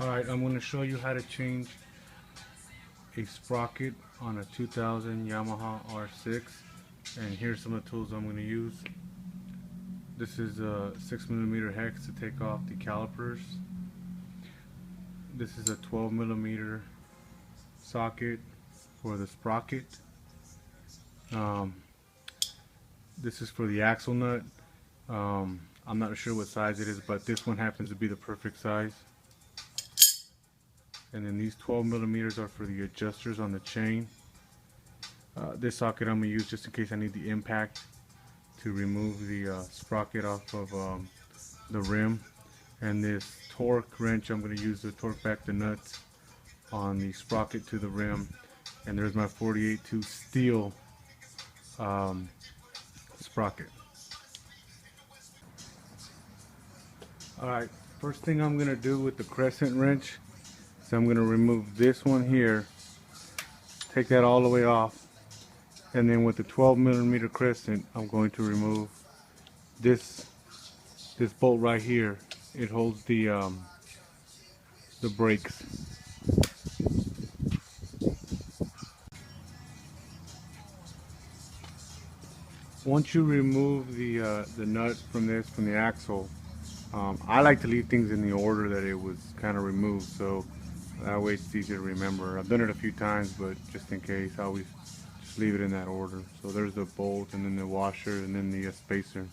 Alright, I'm going to show you how to change a sprocket on a 2000 Yamaha R6, and here's some of the tools I'm going to use. This is a 6mm hex to take off the calipers. This is a 12mm socket for the sprocket. This is for the axle nut. I'm not sure what size it is, but this one happens to be the perfect size. And then these 12mm are for the adjusters on the chain. This socket I'm going to use just in case I need the impact to remove the sprocket off of the rim. And this torque wrench I'm going to use to torque back the nuts on the sprocket to the rim. And there's my 48-tooth steel sprocket. Alright, first thing I'm going to do with the crescent wrench is I'm going to remove this one here, take that all the way off, and then with the 12mm crescent I'm going to remove this bolt right here. It holds the brakes. Once you remove the nut from the axle, I like to leave things in the order that it was kind of removed, so that way it's easier to remember. I've done it a few times, but just in case, I always just leave it in that order. So there's the bolt, and then the washer, and then the spacer.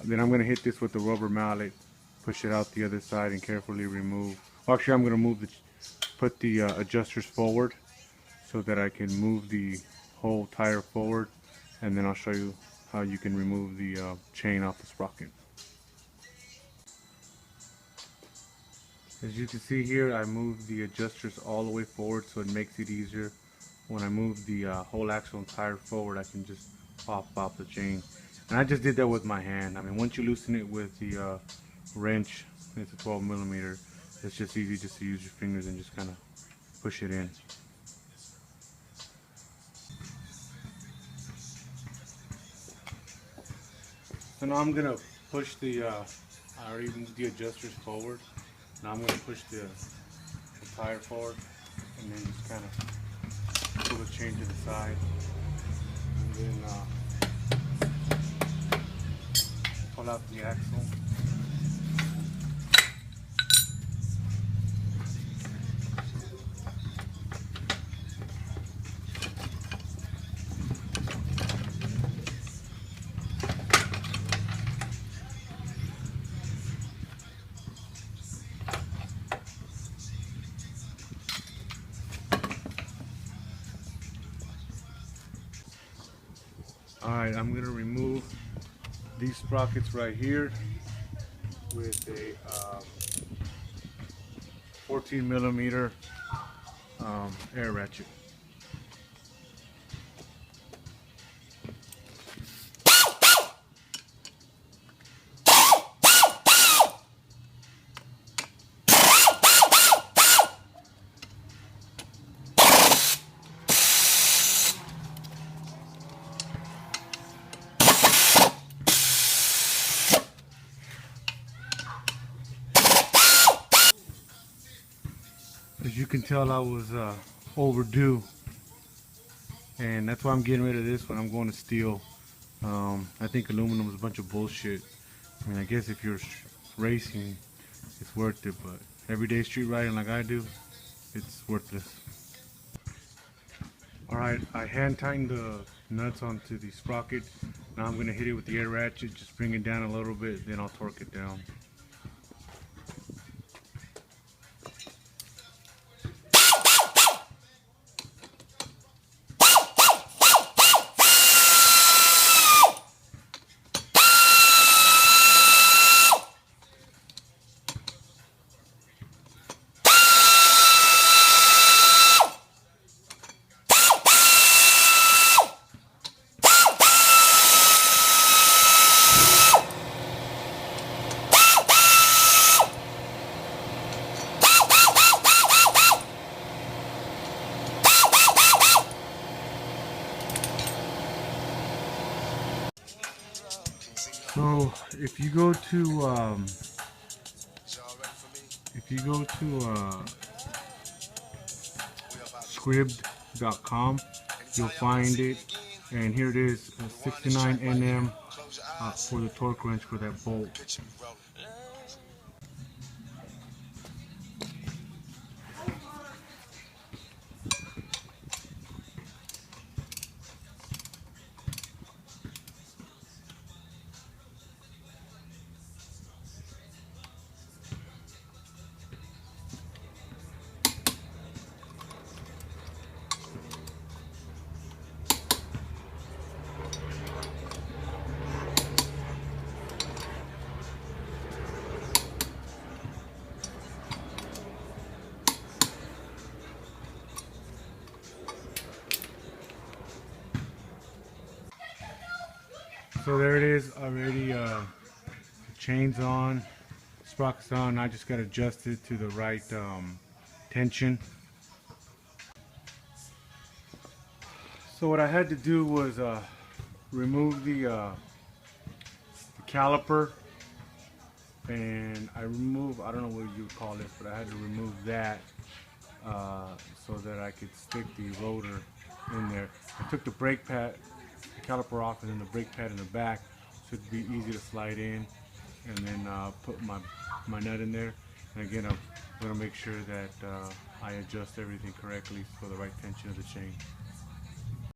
Then I'm going to hit this with the rubber mallet, push it out the other side, and carefully remove. Well, actually, I'm going to put the adjusters forward so that I can move the whole tire forward, and then I'll show you how you can remove the chain off the sprocket. As you can see here, I moved the adjusters all the way forward, so it makes it easier. When I move the whole axle and tire forward, I can just pop off the chain. And I just did that with my hand. I mean, once you loosen it with the wrench, it's a 12mm, it's just easy just to use your fingers and just kind of push it in. So now I'm going to push I already moved the adjusters forward. Now I'm going to push the tire forward and then just kind of pull the chain to the side, and then pull out the axle. Alright, I'm going to remove these sprockets right here with a 14mm air ratchet. As you can tell, I was overdue, and that's why I'm getting rid of this one. I'm going to steel. I think aluminum is a bunch of bullshit. I mean, I guess if you're racing, it's worth it, but everyday street riding like I do, it's worthless. Alright, I hand tightened the nuts onto the sprocket. Now I'm going to hit it with the air ratchet, just bring it down a little bit, then I'll torque it down. So if you go to If you go to scribd.com, you'll find it, and here it is, 69 Nm for the torque wrench for that bolt. So there it is already, the chain's on, sprocket's on. I just got adjusted to the right tension. So what I had to do was remove the caliper, and I don't know what you would call this, but I had to remove that so that I could stick the rotor in there. I took the brake pad, the caliper off, and then the brake pad in the back, so it'd be easy to slide in, and then put my nut in there. And again, I'm going to make sure that I adjust everything correctly for the right tension of the chain.